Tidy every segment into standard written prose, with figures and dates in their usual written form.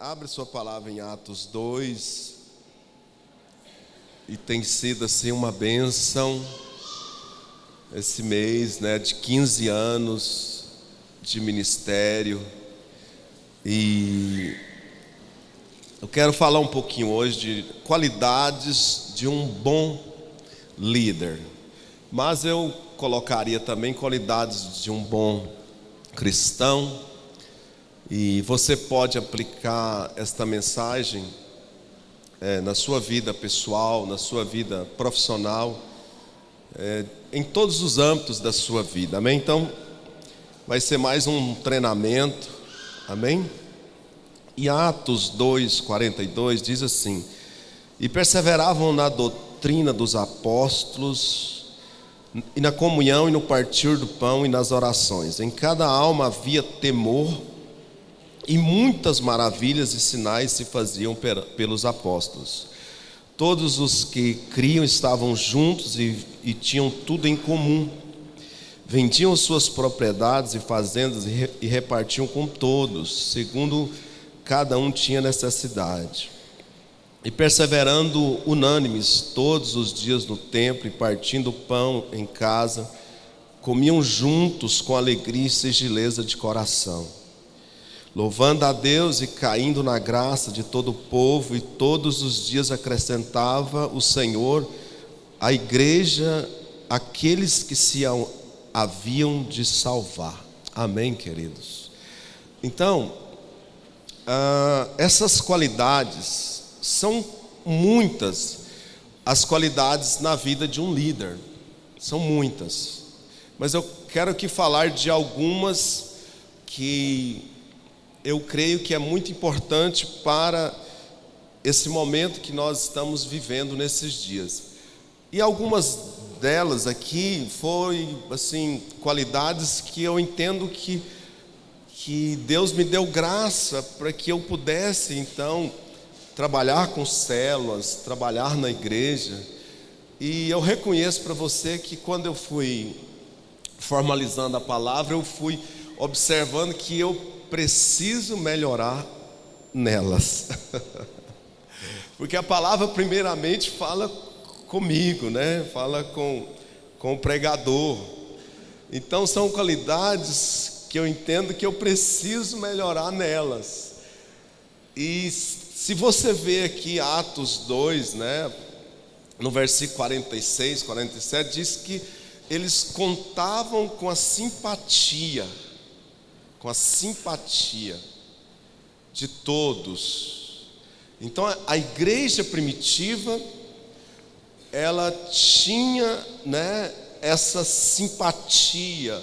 Abre sua palavra em Atos 2. E tem sido assim uma bênção esse mês, de 15 anos de ministério. E eu quero falar um pouquinho hoje de qualidades de um bom líder. Mas eu colocaria também qualidades de um bom cristão. E você pode aplicar esta mensagem na sua vida pessoal, na sua vida profissional, em todos os âmbitos da sua vida, amém? Então, vai ser mais um treinamento, amém? E Atos 2:42 diz assim: e perseveravam na doutrina dos apóstolos, e na comunhão, e no partir do pão, e nas orações. Em cada alma havia temor, e muitas maravilhas e sinais se faziam pelos apóstolos. Todos os que criam estavam juntos e tinham tudo em comum. Vendiam suas propriedades e fazendas e repartiam com todos, segundo cada um tinha necessidade. E perseverando unânimes todos os dias no templo, e partindo o pão em casa, comiam juntos com alegria e singeleza de coração, louvando a Deus e caindo na graça de todo o povo. E todos os dias acrescentava o Senhor à igreja aqueles que se haviam de salvar. Amém, queridos? Então, essas qualidades são muitas, as qualidades na vida de um líder, são muitas, mas eu quero aqui falar de algumas que eu creio que é muito importante para esse momento que nós estamos vivendo nesses dias. E algumas delas aqui foi assim, qualidades que eu entendo que Deus me deu graça para que eu pudesse então trabalhar com células, trabalhar na igreja. E eu reconheço para você que quando eu fui formalizando a palavra, eu fui observando que eu preciso melhorar nelas. Porque a palavra primeiramente fala comigo, fala com o pregador. Então são qualidades que eu entendo que eu preciso melhorar nelas. E se você vê aqui Atos 2, no versículo 46, 47, diz que eles contavam com a simpatia de todos. Então a igreja primitiva, ela tinha essa simpatia,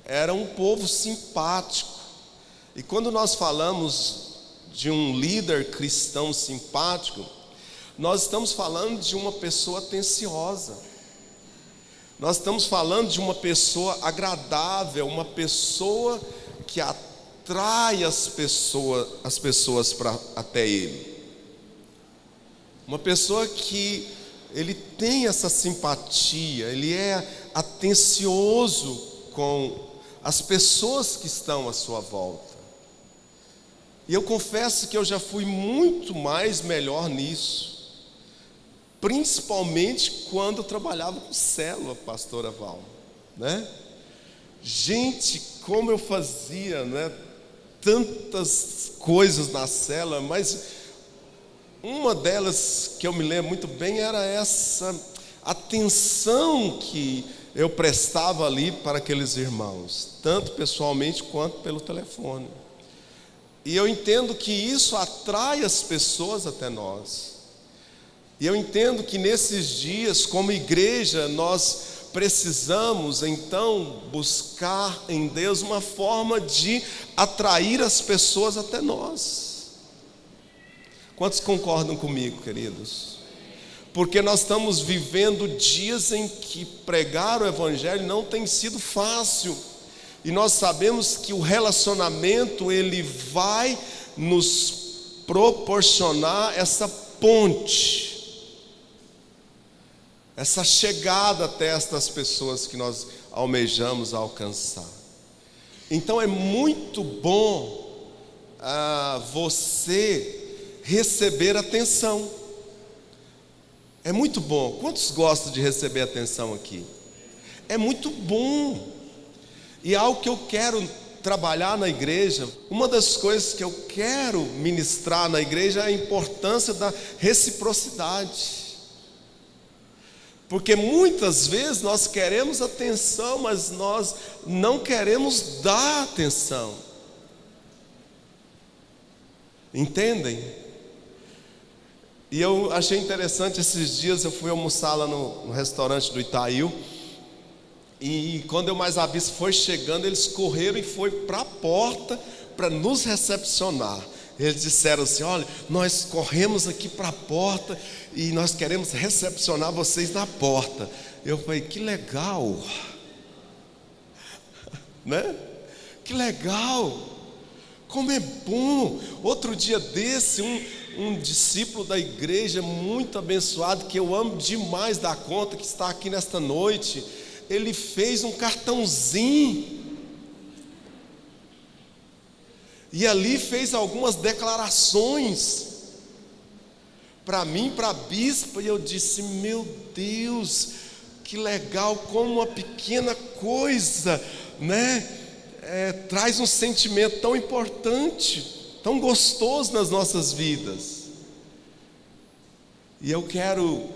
era um povo simpático. E quando nós falamos de um líder cristão simpático, nós estamos falando de uma pessoa atenciosa, nós estamos falando de uma pessoa agradável, uma pessoa que atrai as pessoas até ele, uma pessoa que ele tem essa simpatia, ele é atencioso com as pessoas que estão à sua volta. E eu confesso que eu já fui muito mais melhor nisso, principalmente quando eu trabalhava com célula, pastora Val, Gente, como eu fazia, tantas coisas na célula, mas uma delas que eu me lembro muito bem era essa atenção que eu prestava ali para aqueles irmãos, tanto pessoalmente quanto pelo telefone. E eu entendo que isso atrai as pessoas até nós. E eu entendo que nesses dias, como igreja, nós precisamos então buscar em Deus uma forma de atrair as pessoas até nós. Quantos concordam comigo, queridos? Porque nós estamos vivendo dias em que pregar o evangelho não tem sido fácil. E nós sabemos que o relacionamento, ele vai nos proporcionar essa ponte, essa chegada até estas pessoas que nós almejamos alcançar. Então é muito bom para você receber atenção. É muito bom. Quantos gostam de receber atenção aqui? É muito bom. E é algo que eu quero trabalhar na igreja. Uma das coisas que eu quero ministrar na igreja é a importância da reciprocidade. Porque muitas vezes nós queremos atenção, mas nós não queremos dar atenção. Entendem? E eu achei interessante, esses dias eu fui almoçar lá no restaurante do Itaú. E quando eu mais avista foi chegando, eles correram e foi para a porta para nos recepcionar. Eles disseram assim: olha, nós corremos aqui para a porta e nós queremos recepcionar vocês na porta. Eu falei: que legal, né? Que legal, como é bom. Outro dia desse, um discípulo da igreja muito abençoado, que eu amo demais da conta, que está aqui nesta noite, ele fez um cartãozinho e ali fez algumas declarações para mim, para a bispa, e eu disse: meu Deus, que legal, como uma pequena coisa, né, traz um sentimento tão importante, tão gostoso nas nossas vidas. E eu quero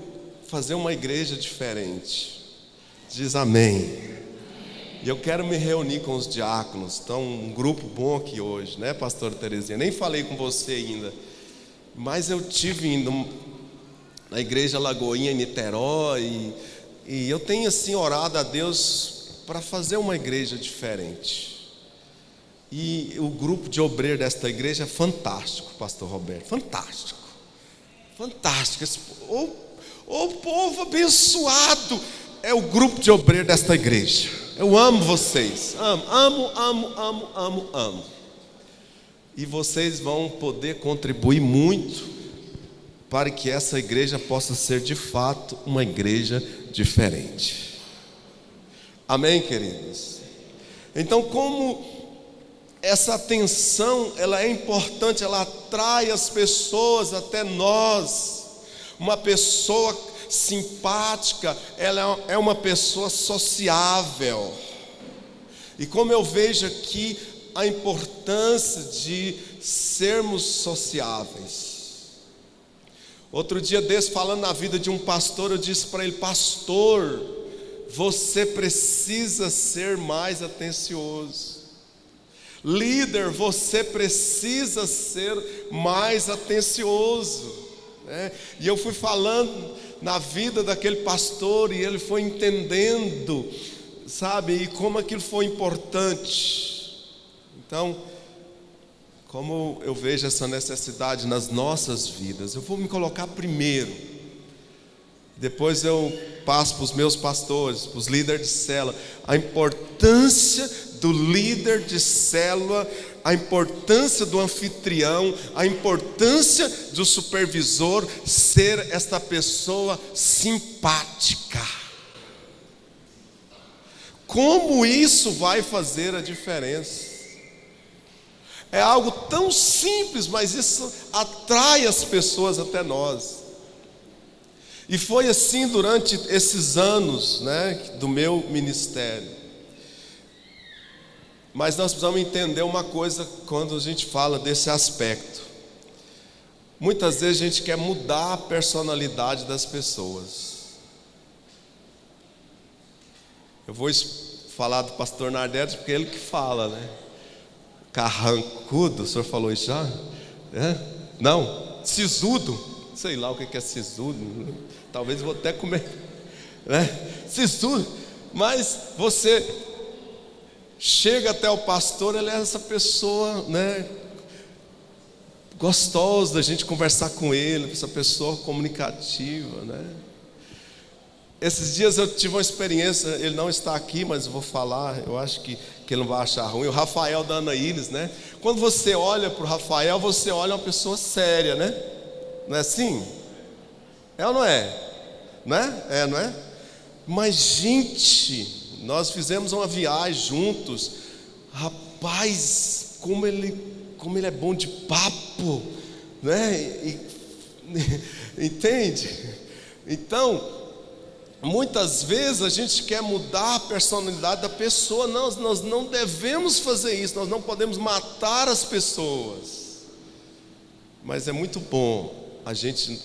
fazer uma igreja diferente. Diz amém. E eu quero me reunir com os diáconos. Então, um grupo bom aqui hoje, né, pastora Terezinha? Nem falei com você ainda, mas eu tive indo na igreja Lagoinha em Niterói, e eu tenho assim orado a Deus para fazer uma igreja diferente. E o grupo de obreiros desta igreja é fantástico, pastor Roberto, fantástico, fantástico. O povo abençoado é o grupo de obreiros desta igreja. Eu amo vocês, amo. E vocês vão poder contribuir muito para que essa igreja possa ser de fato uma igreja diferente. Amém, queridos? Então, como essa atenção, ela é importante, ela atrai as pessoas até nós. Uma pessoa simpática, ela é uma pessoa sociável. E como eu vejo aqui a importância de sermos sociáveis. Outro dia desse, falando na vida de um pastor, eu disse para ele: pastor, você precisa ser mais atencioso. Líder, você precisa ser mais atencioso, né? E eu fui falando na vida daquele pastor, e ele foi entendendo, sabe, e como aquilo foi importante. Então, como eu vejo essa necessidade nas nossas vidas, eu vou me colocar primeiro, depois eu passo para os meus pastores, para os líderes de célula, a importância do líder de célula, a importância do anfitrião, a importância do supervisor ser esta pessoa simpática. Como isso vai fazer a diferença? É algo tão simples, mas isso atrai as pessoas até nós. E foi assim durante esses anos, né, do meu ministério. Mas nós precisamos entender uma coisa quando a gente fala desse aspecto. Muitas vezes a gente quer mudar a personalidade das pessoas. Eu vou falar do pastor Nardelli, porque é ele que fala, né? Carrancudo, o senhor falou isso já? Não, sisudo, sei lá o que é sisudo, talvez vou até comer, né? Sisudo, mas você chega até o pastor, ele é essa pessoa, né, gostosa da gente conversar com ele, essa pessoa comunicativa, né? Esses dias eu tive uma experiência, ele não está aqui, mas eu vou falar, eu acho que ele não vai achar ruim. O Rafael da Ana Iris, né? Quando você olha para o Rafael, você olha uma pessoa séria, né? Não é assim? É ou não é? Né? É, não é? Mas gente, nós fizemos uma viagem juntos. Rapaz, como ele como ele é bom de papo, né? Entende? Então, muitas vezes a gente quer mudar a personalidade da pessoa. Não, nós não devemos fazer isso. Nós não podemos matar as pessoas. Mas é muito bom a gente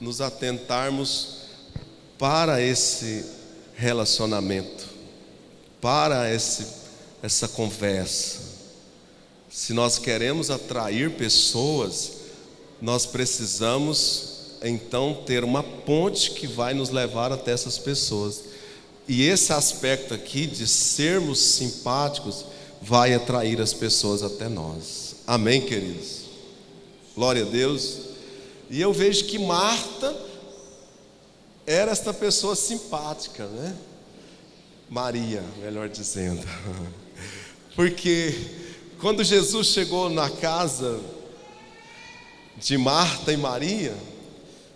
nos atentarmos para esse relacionamento, para essa conversa. Se nós queremos atrair pessoas, nós precisamos então ter uma ponte que vai nos levar até essas pessoas. E esse aspecto aqui de sermos simpáticos vai atrair as pessoas até nós. Amém, queridos? Glória a Deus. E eu vejo que Marta era esta pessoa simpática, né? Maria, melhor dizendo. Porque quando Jesus chegou na casa de Marta e Maria,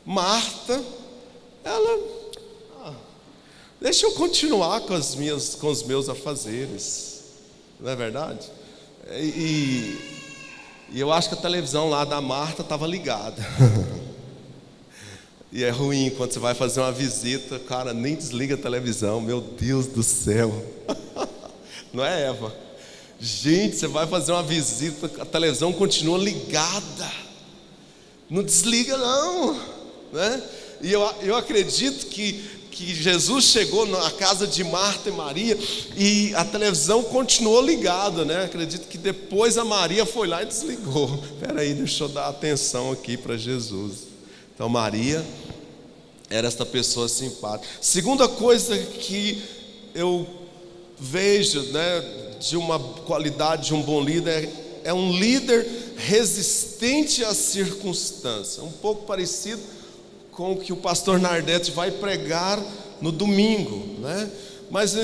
Marta, ela, deixa eu continuar com os meus afazeres, não é verdade? E eu acho que a televisão lá da Marta estava ligada. E é ruim quando você vai fazer uma visita, cara, nem desliga a televisão, meu Deus do céu. Não é, Eva? Gente, você vai fazer uma visita, a televisão continua ligada, não desliga não, né? E eu acredito que Jesus chegou na casa de Marta e Maria e a televisão continuou ligada, né? Acredito que depois a Maria foi lá e desligou. Espera aí, deixa eu dar atenção aqui para Jesus. Então Maria era esta pessoa simpática. Segunda coisa que eu vejo, né, de uma qualidade de um bom líder, é um líder resistente às circunstâncias. Um pouco parecido com o que o pastor Nardete vai pregar no domingo, né? Mas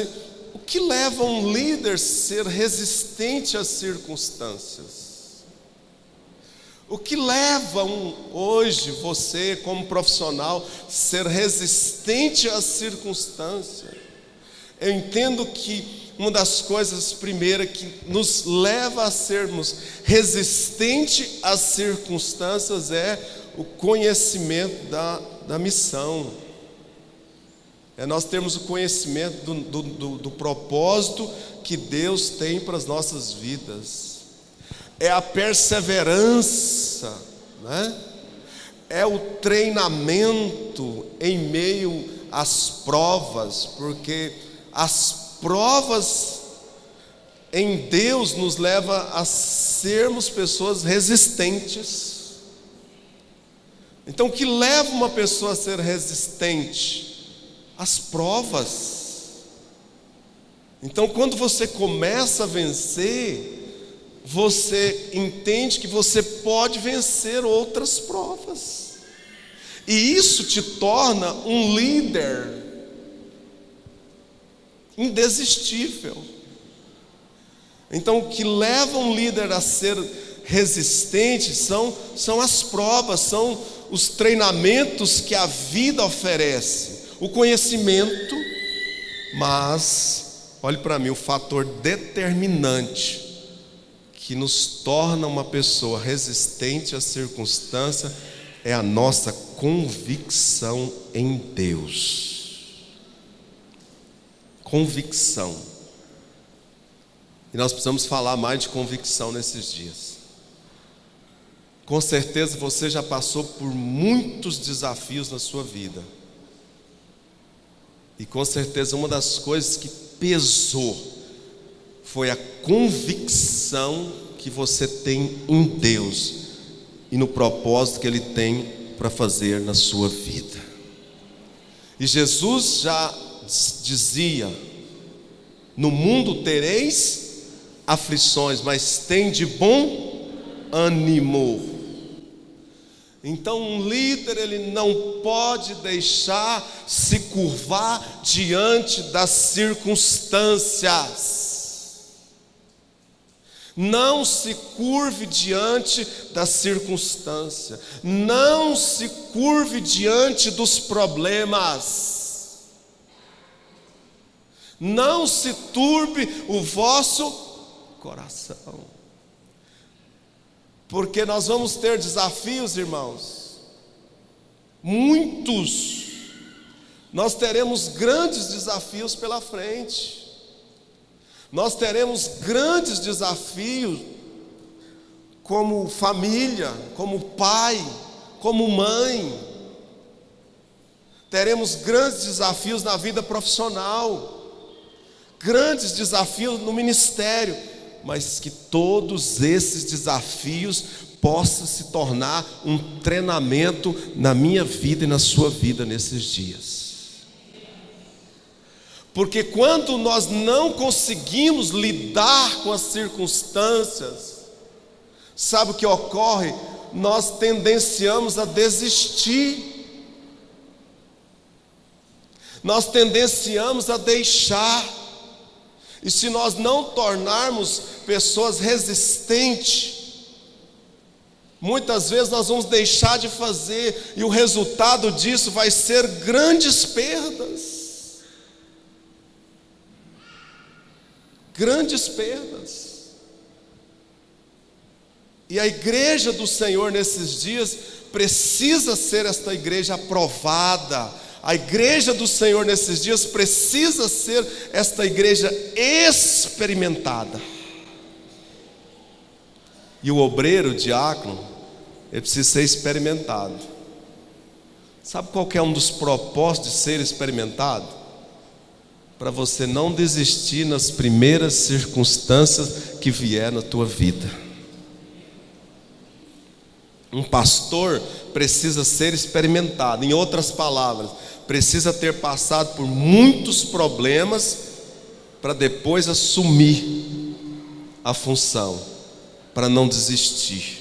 o que leva um líder a ser resistente às circunstâncias? O que leva hoje você como profissional ser resistente às circunstâncias? Eu entendo que uma das coisas primeiras que nos leva a sermos resistentes às circunstâncias é o conhecimento da missão. É nós termos o conhecimento do propósito que Deus tem para as nossas vidas. É a perseverança, né? É o treinamento em meio às provas, porque as provas em Deus nos leva a sermos pessoas resistentes. Então, o que leva uma pessoa a ser resistente? As provas. Então, quando você começa a vencer, você entende que você pode vencer outras provas, e isso te torna um líder indesistível. Então, o que leva um líder a ser resistente são as provas, são os treinamentos que a vida oferece, o conhecimento. Mas, olhe para mim, o fator determinante que nos torna uma pessoa resistente às circunstâncias é a nossa convicção em Deus. Convicção. E nós precisamos falar mais de convicção nesses dias. Com certeza você já passou por muitos desafios na sua vida. E com certeza uma das coisas que pesou foi a convicção que você tem em Deus e no propósito que Ele tem para fazer na sua vida. E Jesus já dizia: no mundo tereis aflições, mas tende bom ânimo. Então um líder, ele não pode deixar se curvar diante das circunstâncias. Não se curve diante da circunstância, não se curve diante dos problemas, não se turbe o vosso coração. Porque nós vamos ter desafios, irmãos, muitos. Nós teremos grandes desafios pela frente. Nós teremos grandes desafios como família, como pai, como mãe. Teremos grandes desafios na vida profissional, grandes desafios no ministério, mas que todos esses desafios possam se tornar um treinamento na minha vida e na sua vida nesses dias. Porque quando nós não conseguimos lidar com as circunstâncias, sabe o que ocorre? Nós tendenciamos a desistir. Nós tendenciamos a deixar. E se nós não tornarmos pessoas resistentes, muitas vezes nós vamos deixar de fazer, e o resultado disso vai ser grandes perdas. Grandes perdas. E a igreja do Senhor nesses dias precisa ser esta igreja aprovada. A igreja do Senhor nesses dias precisa ser esta igreja experimentada. E o obreiro, o diácono, ele precisa ser experimentado. Sabe qual que é um dos propósitos de ser experimentado? Para você não desistir nas primeiras circunstâncias que vier na tua vida. Um pastor precisa ser experimentado. Em outras palavras, precisa ter passado por muitos problemas para depois assumir a função, para não desistir.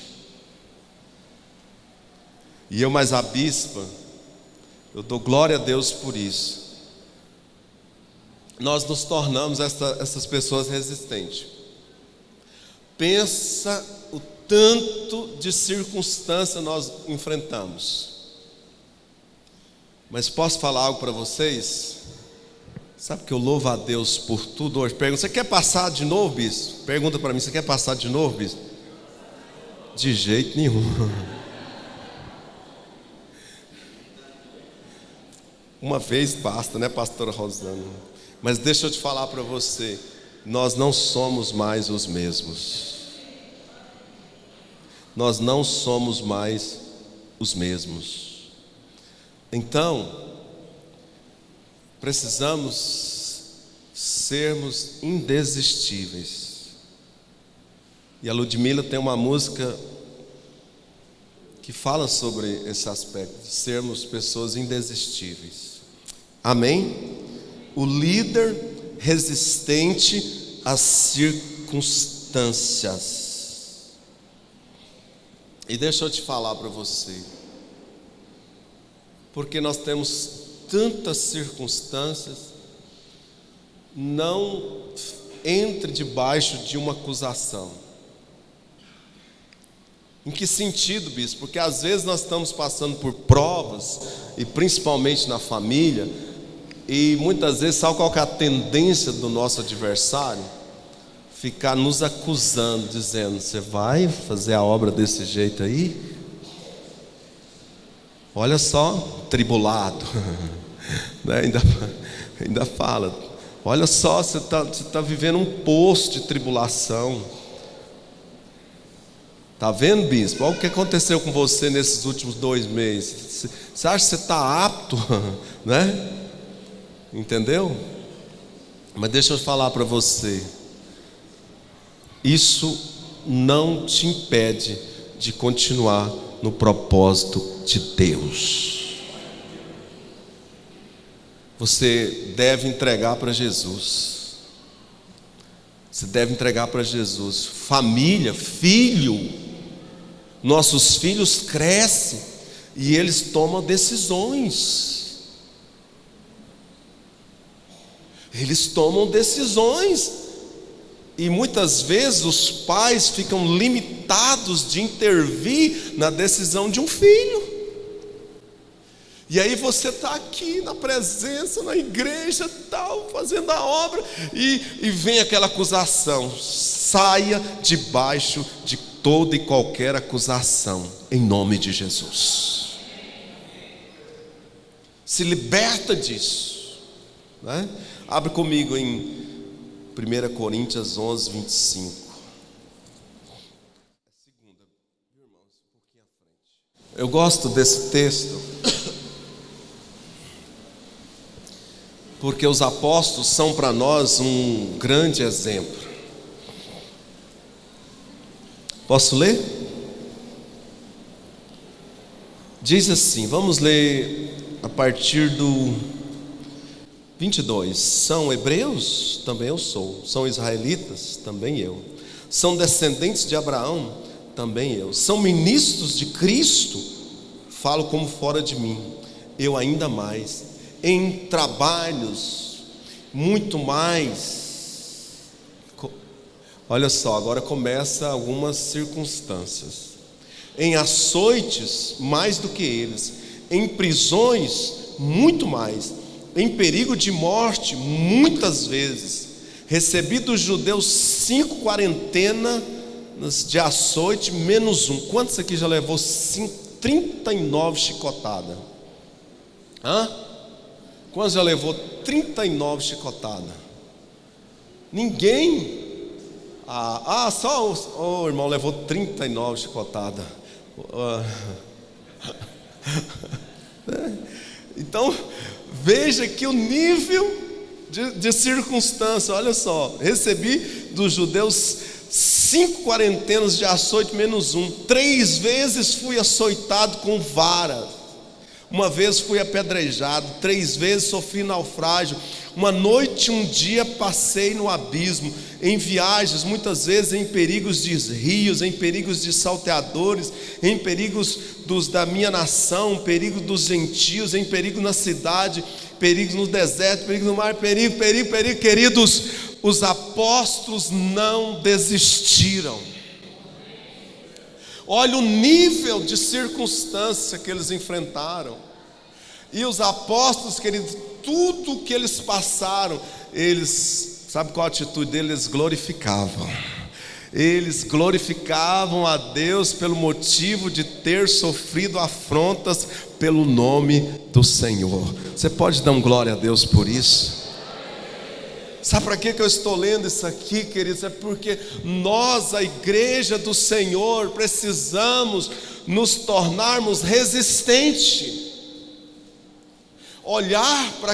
E eu, mais a bispa, eu dou glória a Deus por isso. Nós nos tornamos essas pessoas resistentes. Pensa o tanto de circunstância nós enfrentamos. Mas posso falar algo para vocês? Sabe que eu louvo a Deus por tudo hoje. Pergunta: você quer passar de novo, bispo? Pergunta para mim: você quer passar de novo, bispo? De jeito nenhum. Uma vez basta, né, pastora Rosana? Mas deixa eu te falar para você, nós não somos mais os mesmos. Nós não somos mais os mesmos. Então, precisamos sermos indesistíveis. E a Ludmila tem uma música que fala sobre esse aspecto, de sermos pessoas indesistíveis. Amém? O líder resistente às circunstâncias. E deixa eu te falar para você, porque nós temos tantas circunstâncias, não entre debaixo de uma acusação. Em que sentido, bispo? Porque às vezes nós estamos passando por provas, e principalmente na família, e muitas vezes, sabe qual que é a tendência do nosso adversário? Ficar nos acusando, dizendo: você vai fazer a obra desse jeito aí? Olha só, tribulado. ainda fala: olha só, você está vivendo um poço de tribulação. Está vendo, bispo? Olha o que aconteceu com você nesses últimos 2 meses. Você acha que você está apto, né? Entendeu? Mas deixa eu falar para você, isso não te impede de continuar no propósito de Deus. Você deve entregar para Jesus. Você deve entregar para Jesus. Família, filho. Nossos filhos crescem e eles tomam decisões. Eles tomam decisões. E muitas vezes os pais ficam limitados de intervir na decisão de um filho. E aí você está aqui na presença, na igreja tal, fazendo a obra, e vem aquela acusação: saia debaixo de toda e qualquer acusação, em nome de Jesus. Se liberta disso, né? Abre comigo em 1 Coríntios 11, 25. Eu gosto desse texto porque os apóstolos são para nós um grande exemplo. Posso ler? Diz assim, vamos ler a partir do 22. São hebreus? Também eu sou. São israelitas? Também eu. São descendentes de Abraão? Também eu. São ministros de Cristo? Falo como fora de mim. Eu ainda mais. Em trabalhos, muito mais. Olha só, agora começa algumas circunstâncias. Em açoites, mais do que eles. Em prisões, muito mais. Em perigo de morte, muitas vezes. Recebi dos judeus 5 quarentenas de açoite, menos um. Quantos aqui já levou 39 chicotadas? Quantos já levou 39 chicotadas? Ninguém. Só o irmão levou 39 chicotadas. Então, veja que o nível de circunstância. Olha só, recebi dos judeus 5 quarentenas de açoite, menos um. 3 vezes fui açoitado com vara. Uma vez fui apedrejado, 3 vezes sofri naufrágio. Uma noite e um dia passei no abismo. Em viagens, muitas vezes em perigos de rios, em perigos de salteadores, em perigos da minha nação, perigo dos gentios, em perigo na cidade, perigo no deserto, perigo no mar, perigo. Queridos, os apóstolos não desistiram. Olha o nível de circunstância que eles enfrentaram. E os apóstolos, queridos, tudo que eles passaram, eles, sabe qual a atitude deles? Eles glorificavam. Eles glorificavam a Deus pelo motivo de ter sofrido afrontas pelo nome do Senhor. Você pode dar um glória a Deus por isso? Sabe para que eu estou lendo isso aqui, queridos? É porque nós, a igreja do Senhor, precisamos nos tornarmos resistentes. Olhar para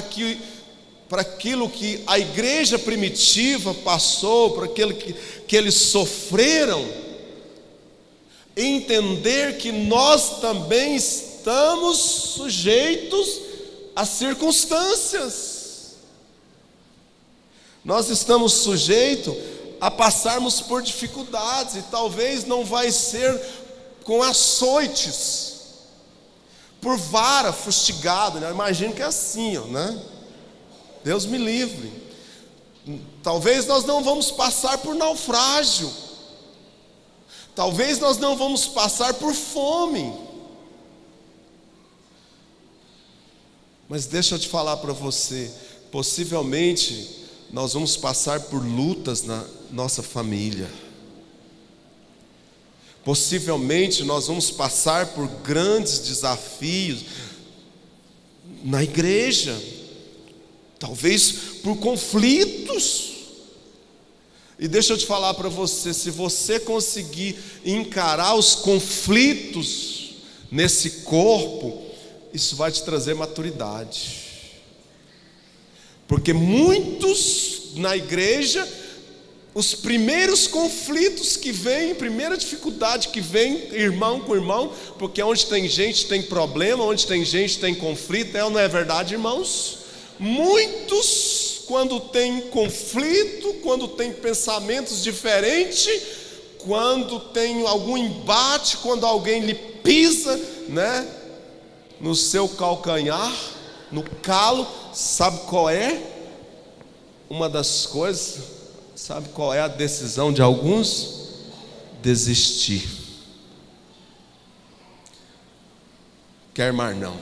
aquilo que a igreja primitiva passou, para aquilo que eles sofreram, entender que nós também estamos sujeitos às circunstâncias. Nós estamos sujeitos a passarmos por dificuldades, e talvez não vai ser com açoites, por vara, fustigado, né? Eu imagino que é assim, né? Deus me livre. Talvez nós não vamos passar por naufrágio, talvez nós não vamos passar por fome, mas deixa eu te falar para você, possivelmente nós vamos passar por lutas na nossa família. Possivelmente nós vamos passar por grandes desafios na igreja. Talvez por conflitos. E deixa eu te falar para você, se você conseguir encarar os conflitos nesse corpo, isso vai te trazer maturidade. Porque muitos na igreja, os primeiros conflitos que vêm, primeira dificuldade que vem, irmão com irmão, porque onde tem gente tem problema, onde tem gente tem conflito, não é verdade, irmãos? Muitos, quando tem conflito, quando tem pensamentos diferentes, quando tem algum embate, quando alguém lhe pisa, né, no seu calcanhar, no calo, sabe qual é? Uma das coisas, sabe qual é a decisão de alguns? Desistir. Quer mais não.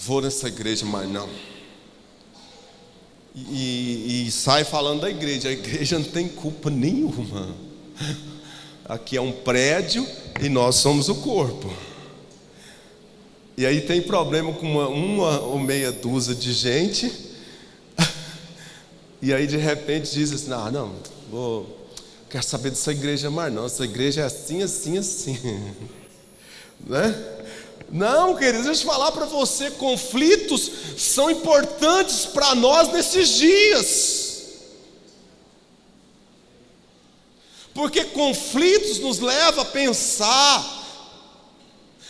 Vou nessa igreja mais não. E sai falando da igreja. A igreja não tem culpa nenhuma. Aqui é um prédio e nós somos o corpo. E aí tem problema com uma ou meia dúzia de gente. E aí de repente diz assim: não, quero saber dessa igreja mais não. Essa igreja é assim, assim, assim. Né? Não, queridos, deixa eu falar para você, conflitos são importantes para nós nesses dias. Porque conflitos nos levam a pensar,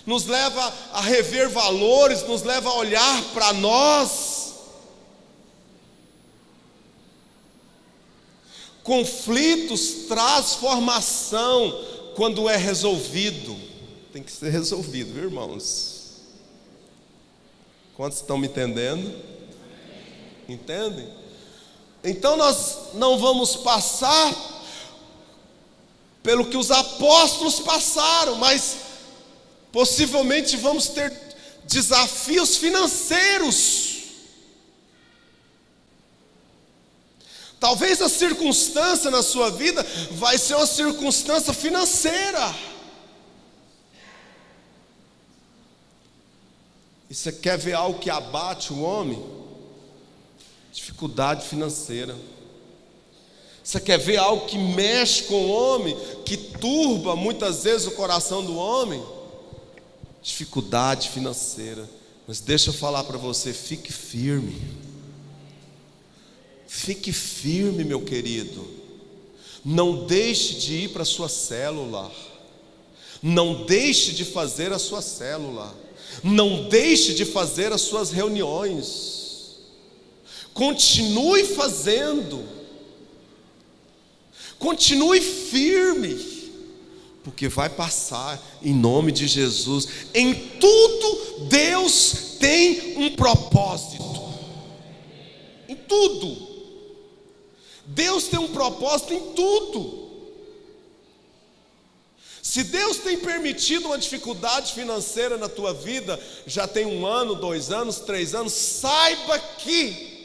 nos leva a rever valores, nos leva a olhar para nós. Conflitos traz formação quando é resolvido. Tem que ser resolvido, viu, irmãos? Quantos estão me entendendo? Entendem? Então nós não vamos passar pelo que os apóstolos passaram, mas possivelmente vamos ter desafios financeiros. Talvez a circunstância na sua vida vai ser uma circunstância financeira. E você quer ver algo que abate o homem? Dificuldade financeira. Você quer ver algo que mexe com o homem, que turba muitas vezes o coração do homem? Dificuldade financeira. Mas deixa eu falar para você, fique firme. Fique firme, meu querido. Não deixe de ir para a sua célula. Não deixe de fazer a sua célula. Não deixe de fazer as suas reuniões. Continue fazendo. Continue firme, porque vai passar em nome de Jesus. Em tudo Deus tem um propósito. Em tudo. Deus tem um propósito em tudo. Se Deus tem permitido uma dificuldade financeira na tua vida, já tem 1 ano, 2 anos, 3 anos, saiba que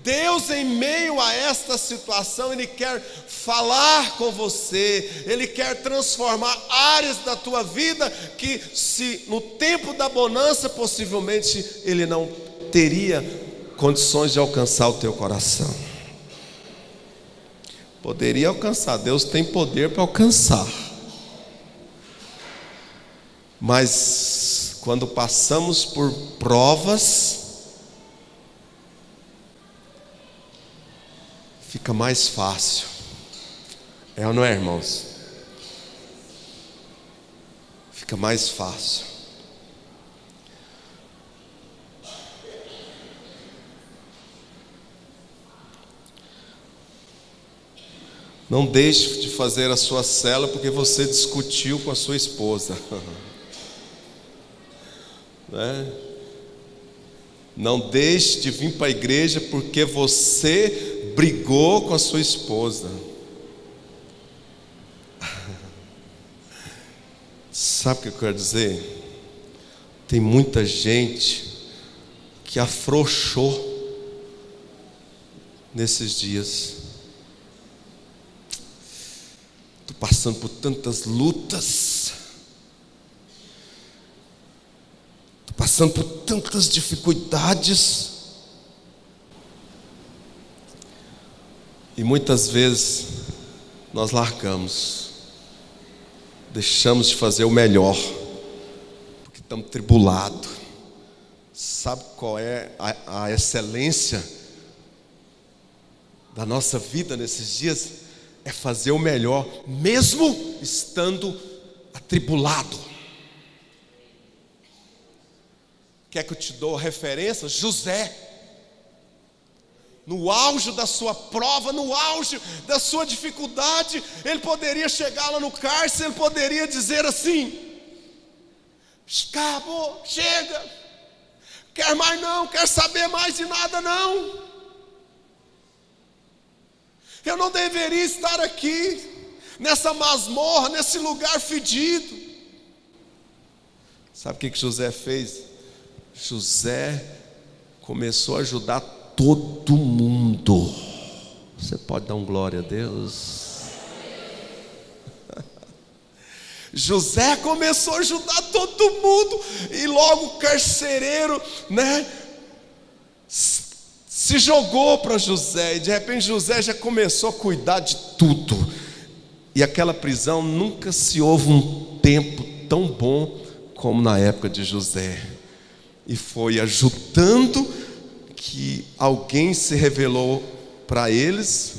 Deus, em meio a esta situação, Ele quer falar com você, Ele quer transformar áreas da tua vida que, se no tempo da bonança, possivelmente Ele não teria condições de alcançar o teu coração. Poderia alcançar, Deus tem poder para alcançar. Mas quando passamos por provas, fica mais fácil. É ou não é, irmãos? Fica mais fácil. Não deixe de fazer a sua célula porque você discutiu com a sua esposa. Né? Não deixe de vir para a igreja porque você brigou com a sua esposa. Sabe o que eu quero dizer? Tem muita gente que afrouxou nesses dias. Estou passando por tantas lutas, estou passando por tantas dificuldades, e muitas vezes nós largamos, deixamos de fazer o melhor, porque estamos tribulados. Sabe qual é a excelência da nossa vida nesses dias? É fazer o melhor, mesmo estando atribulado. Quer que eu te dou a referência? José, no auge da sua prova, no auge da sua dificuldade, ele poderia chegar lá no cárcere, ele poderia dizer assim: acabou, chega, quer mais não, quer saber mais de nada não. Eu não deveria estar aqui, nessa masmorra, nesse lugar fedido. Sabe o que José fez? José começou a ajudar todo mundo. Você pode dar um glória a Deus? José começou a ajudar todo mundo, e logo o carcereiro, se jogou para José, e de repente José já começou a cuidar de tudo. E aquela prisão, nunca se houve um tempo tão bom como na época de José. E foi ajudando que alguém se revelou para eles,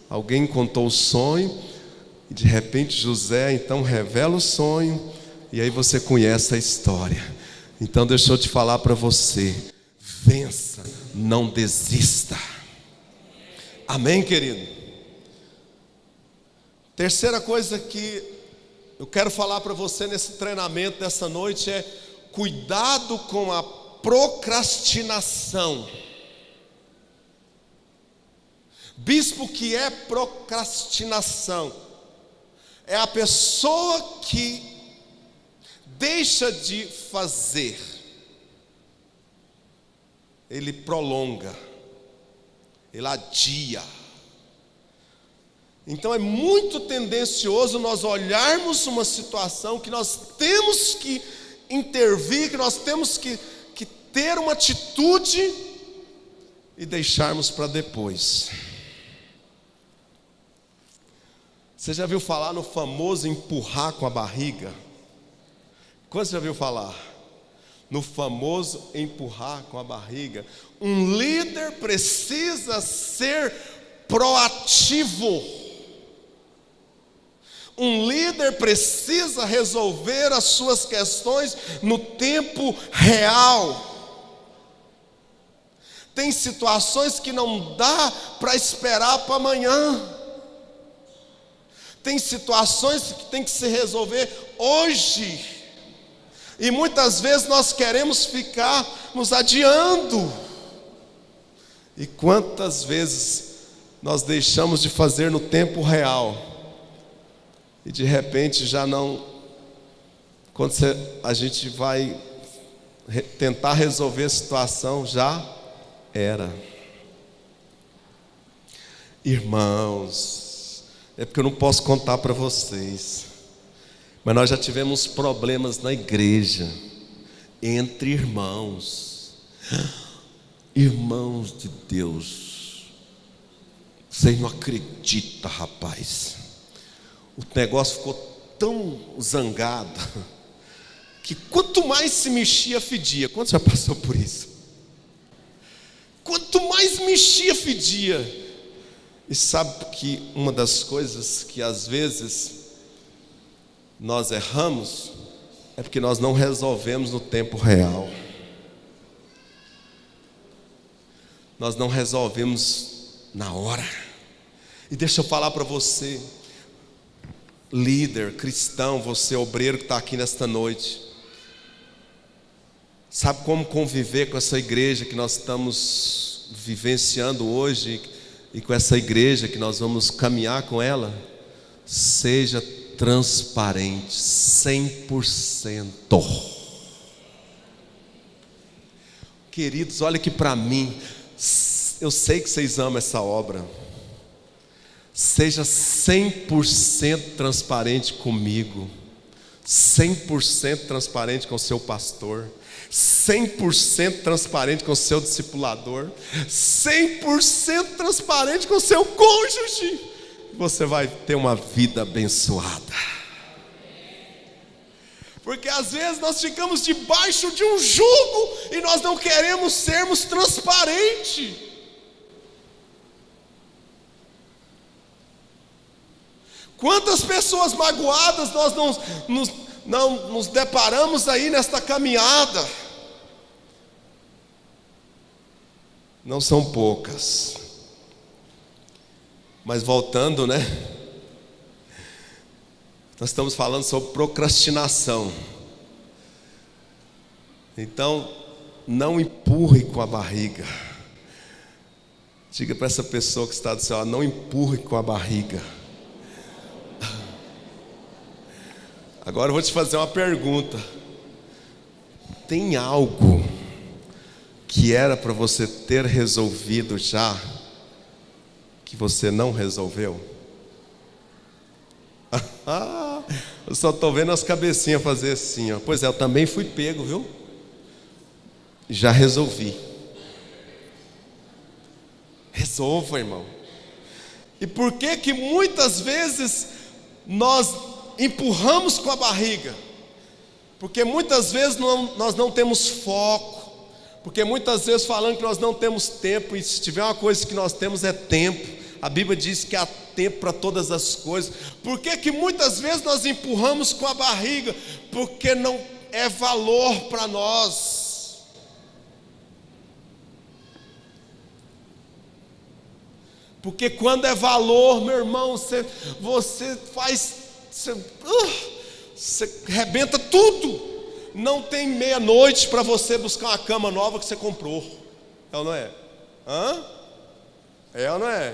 alguém contou o sonho, e de repente José então revela o sonho, e aí você conhece a história. Então deixa eu te falar para você: vença, não desista. Amém, querido? Terceira coisa que eu quero falar para você nesse treinamento dessa noite é: cuidado com a procrastinação. Bispo, o que é procrastinação? É a pessoa que deixa de fazer, ele prolonga, ele adia. Então é muito tendencioso nós olharmos uma situação que nós temos que intervir, que nós temos que ter uma atitude, e deixarmos para depois. Você já viu falar no famoso empurrar com a barriga? Quando você já viu falar no famoso empurrar com a barriga? Um líder precisa ser proativo. Um líder precisa resolver as suas questões no tempo real. Tem situações que não dá para esperar para amanhã. Tem situações que tem que se resolver hoje. E muitas vezes nós queremos ficar nos adiando. E quantas vezes nós deixamos de fazer no tempo real, e de repente já não, quando a gente vai tentar resolver a situação, já era. Irmãos, é porque eu não posso contar para vocês, mas nós já tivemos problemas na igreja, entre irmãos. Irmãos de Deus, vocês não acreditam, rapaz. O negócio ficou tão zangado que quanto mais se mexia, fedia. Quanto já passou por isso? Quanto mais mexia, fedia. E sabe que uma das coisas que às vezes nós erramos é porque nós não resolvemos no tempo real. Nós não resolvemos na hora. E deixa eu falar para você, líder, cristão, você obreiro que está aqui nesta noite, sabe como conviver com essa igreja que nós estamos vivenciando hoje, e com essa igreja que nós vamos caminhar com ela? Seja transparente, 100%. Queridos, olha aqui para mim, eu sei que vocês amam essa obra. Seja 100% transparente comigo, 100% transparente com o seu pastor, 100% transparente com o seu discipulador, 100% transparente com o seu cônjuge. Você vai ter uma vida abençoada. Porque às vezes nós ficamos debaixo de um jugo e nós não queremos sermos transparentes. Quantas pessoas magoadas nós não nos deparamos aí nesta caminhada? Não são poucas. Mas voltando, nós estamos falando sobre procrastinação. Então, não empurre com a barriga. Diga para essa pessoa que está do seu lado: não empurre com a barriga. Agora eu vou te fazer uma pergunta. Tem algo que era para você ter resolvido já, que você não resolveu? Eu só estou vendo as cabecinhas fazer assim, ó. Pois é, eu também fui pego, viu? Já resolvi. Resolva, irmão. E por que que muitas vezes nós empurramos com a barriga? Porque muitas vezes nós não temos foco. Porque muitas vezes falando que nós não temos tempo. E se tiver uma coisa que nós temos é tempo. A Bíblia diz que há tempo para todas as coisas. Por que que muitas vezes nós empurramos com a barriga? Porque não é valor para nós. Porque quando é valor, meu irmão, você faz, você arrebenta tudo. Não tem meia-noite para você buscar uma cama nova que você comprou. É ou não é? É ou não é?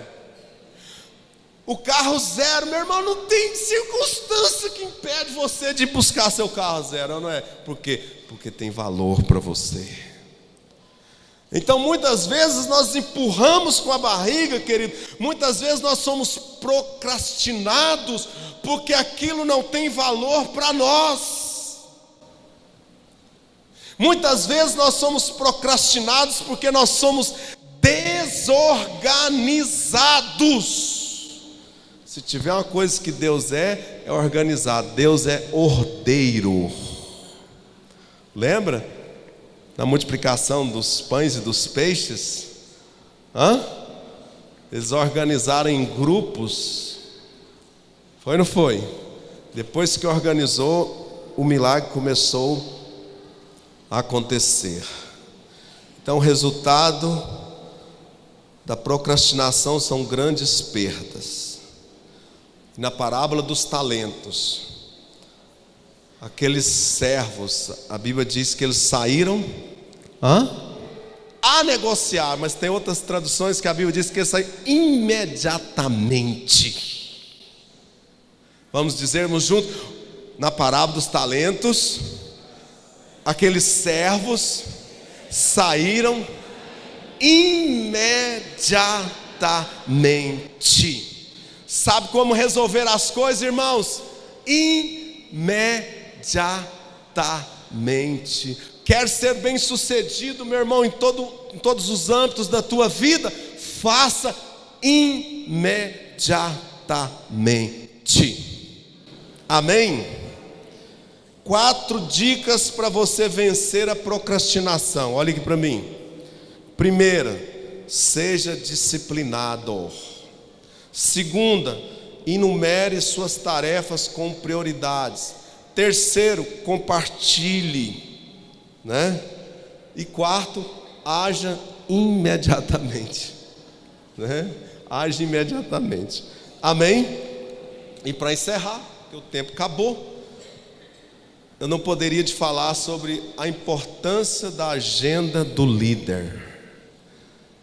O carro zero, meu irmão, não tem circunstância que impede você de buscar seu carro zero, é ou não é? Por quê? Porque tem valor para você. Então muitas vezes nós empurramos com a barriga, querido. Muitas vezes nós somos procrastinados porque aquilo não tem valor para nós. Muitas vezes nós somos procrastinados porque nós somos desorganizados. Se tiver uma coisa que Deus é organizado. Deus é ordeiro. Lembra? Na multiplicação dos pães e dos peixes, eles organizaram em grupos. Foi ou não foi? Depois que organizou, o milagre começou a acontecer. Então o resultado da procrastinação são grandes perdas. Na parábola dos talentos, aqueles servos, a Bíblia diz que eles saíram a negociar, mas tem outras traduções que a Bíblia diz que eles saíram imediatamente. Vamos dizermos juntos, na parábola dos talentos, aqueles servos saíram imediatamente. Sabe como resolver as coisas, irmãos? Imediatamente. Quer ser bem sucedido, meu irmão, em todos os âmbitos da tua vida? Faça imediatamente. Amém? 4 dicas para você vencer a procrastinação. Olha aqui para mim. Primeira, seja disciplinado. Segunda, enumere suas tarefas com prioridades. Terceiro, compartilhe, né? E quarto, haja imediatamente, né? Age imediatamente. Amém? E para encerrar, porque o tempo acabou, eu não poderia te falar sobre a importância da agenda do líder.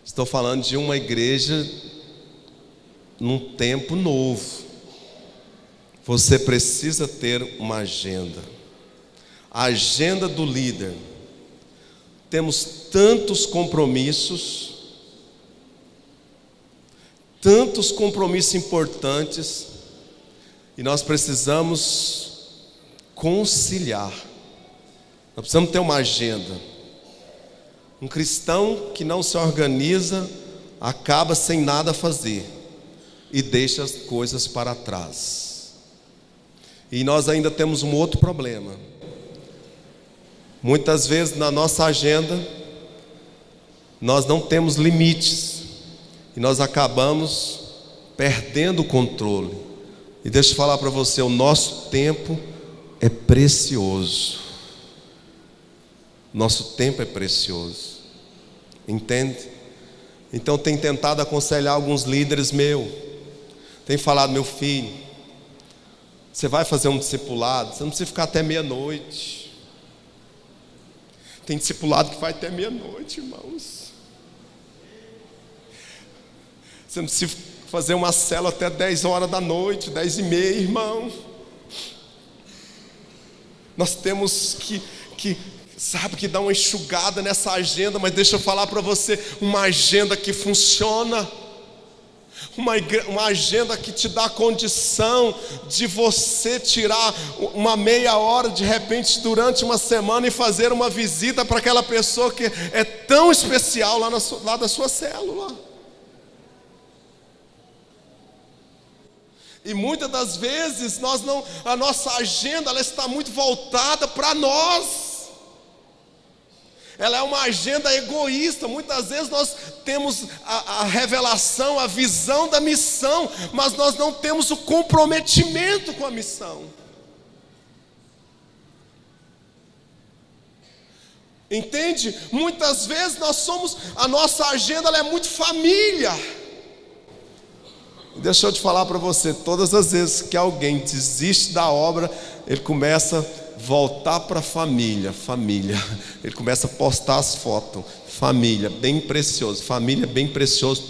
Estou falando de uma igreja num tempo novo. Você precisa ter uma agenda. A agenda do líder. Temos tantos compromissos importantes, e nós precisamos conciliar. Nós precisamos ter uma agenda. Um cristão que não se organiza acaba sem nada fazer e deixa as coisas para trás. E nós ainda temos um outro problema. Muitas vezes na nossa agenda nós não temos limites e nós acabamos perdendo o controle. E deixa eu falar para você, o nosso tempo é precioso. Nosso tempo é precioso. Entende? Então tem tentado aconselhar alguns líderes meus. Tem falado, meu filho, você vai fazer um discipulado, você não precisa ficar até meia-noite. Tem discipulado que vai até meia-noite, irmãos. Você não precisa fazer uma célula até 10 horas da noite, 10h30, irmão. Nós temos que dar uma enxugada nessa agenda, mas deixa eu falar para você, uma agenda que funciona. Uma agenda que te dá condição de você tirar uma meia hora de repente durante uma semana e fazer uma visita para aquela pessoa que é tão especial lá da sua célula. E muitas das vezes a nossa agenda ela está muito voltada para nós. Ela é uma agenda egoísta. Muitas vezes nós temos a revelação, a visão da missão, mas nós não temos o comprometimento com a missão. Entende? Muitas vezes a nossa agenda ela é muito família. Deixa eu te falar para você, todas as vezes que alguém desiste da obra, ele começa a voltar para a família. Ele começa a postar as fotos. Família, bem precioso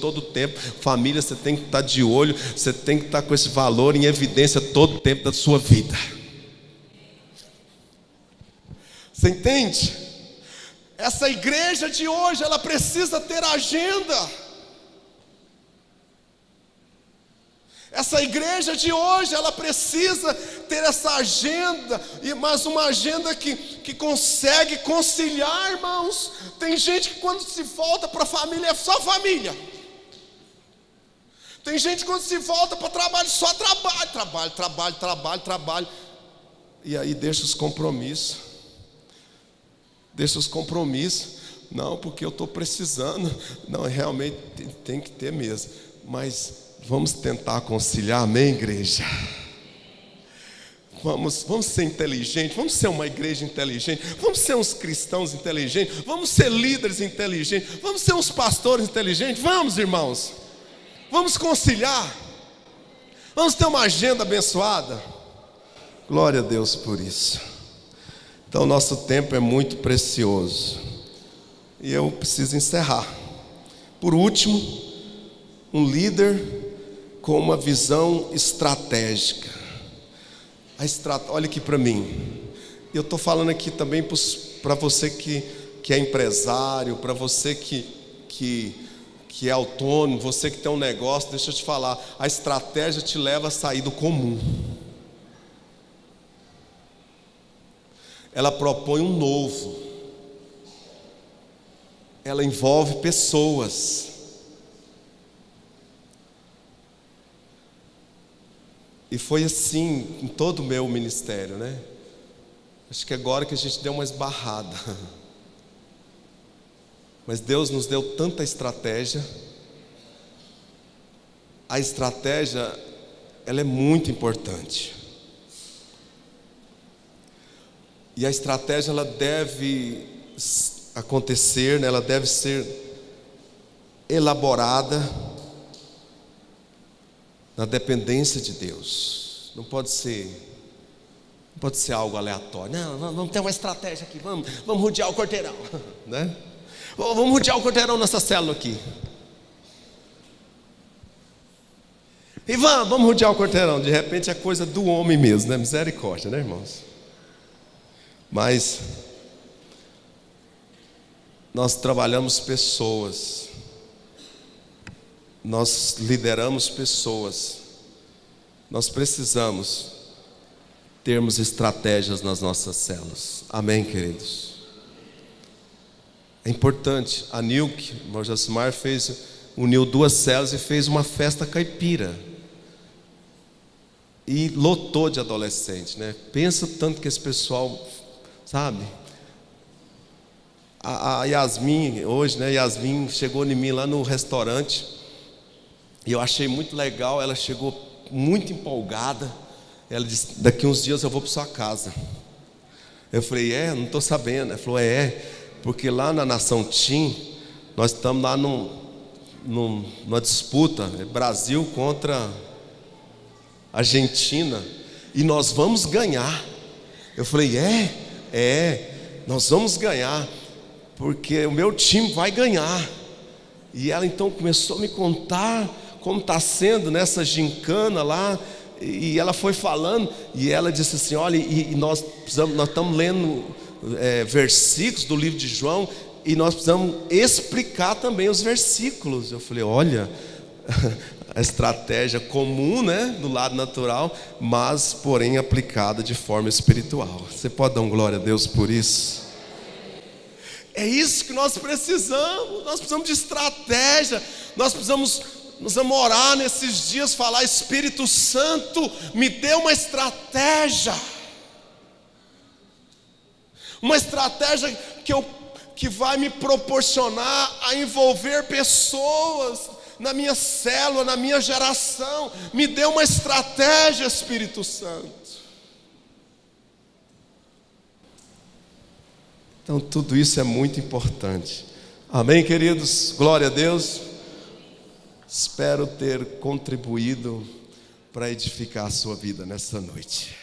todo o tempo. Família, você tem que estar de olho, você tem que estar com esse valor em evidência todo o tempo da sua vida. Você entende? Essa igreja de hoje, ela precisa ter agenda. Essa igreja de hoje, ela precisa ter essa agenda, mas uma agenda que consegue conciliar, irmãos. Tem gente que quando se volta para a família, é só família. Tem gente que quando se volta para o trabalho, só trabalho. E aí deixa os compromissos. Não, porque eu estou precisando. Não, realmente tem que ter mesmo. Mas vamos tentar conciliar, amém, igreja? Vamos ser inteligentes, vamos ser uma igreja inteligente, vamos ser uns cristãos inteligentes, vamos ser líderes inteligentes, vamos ser uns pastores inteligentes, vamos, irmãos, vamos conciliar, vamos ter uma agenda abençoada. Glória a Deus por isso. Então, nosso tempo é muito precioso e eu preciso encerrar. Por último, um líder com uma visão estratégica. Olha aqui para mim. Eu estou falando aqui também para você que é empresário, para você que é autônomo, você que tem um negócio. Deixa eu te falar, a estratégia te leva a sair do comum. Ela propõe um novo. Ela envolve pessoas. E foi assim em todo o meu ministério, né? Acho que agora que a gente deu uma esbarrada. Mas Deus nos deu tanta estratégia. A estratégia, ela é muito importante. E a estratégia, ela deve acontecer, né? Ela deve ser elaborada na dependência de Deus. Não pode ser algo aleatório. Não, vamos ter uma estratégia aqui. Vamos rodear o quarteirão, né? Vamos rodear o quarteirão nessa célula aqui. E vamos rodear o quarteirão. De repente é coisa do homem mesmo, né? Misericórdia, né, irmãos? Mas nós trabalhamos pessoas. Nós lideramos pessoas. Nós precisamos termos estratégias nas nossas células. Amém, queridos? É importante. A Nilke, o irmão Josimar uniu 2 células e fez uma festa caipira. E lotou de adolescente, né? Pensa tanto que esse pessoal, sabe? A Yasmin, hoje, né? Yasmin chegou em mim lá no restaurante. E eu achei muito legal, ela chegou muito empolgada. Ela disse, daqui uns dias eu vou para sua casa. Eu falei, não estou sabendo. Ela falou, porque lá na Nação Tim, nós estamos lá numa disputa, Brasil contra Argentina, e nós vamos ganhar. Eu falei, nós vamos ganhar, porque o meu time vai ganhar. E ela então começou a me contar como está sendo nessa gincana lá, e ela foi falando, e ela disse assim, olha, e nós estamos lendo versículos do livro de João, e nós precisamos explicar também os versículos. Eu falei, olha, a estratégia comum, né, do lado natural, mas porém aplicada de forma espiritual. Você pode dar um glória a Deus por isso? É isso que nós precisamos de estratégia, nós precisamos orar nesses dias, falar: Espírito Santo, me dê uma estratégia que vai me proporcionar a envolver pessoas na minha célula, na minha geração. Me dê uma estratégia, Espírito Santo. Então tudo isso é muito importante. Amém, queridos? Glória a Deus. Espero ter contribuído para edificar a sua vida nessa noite.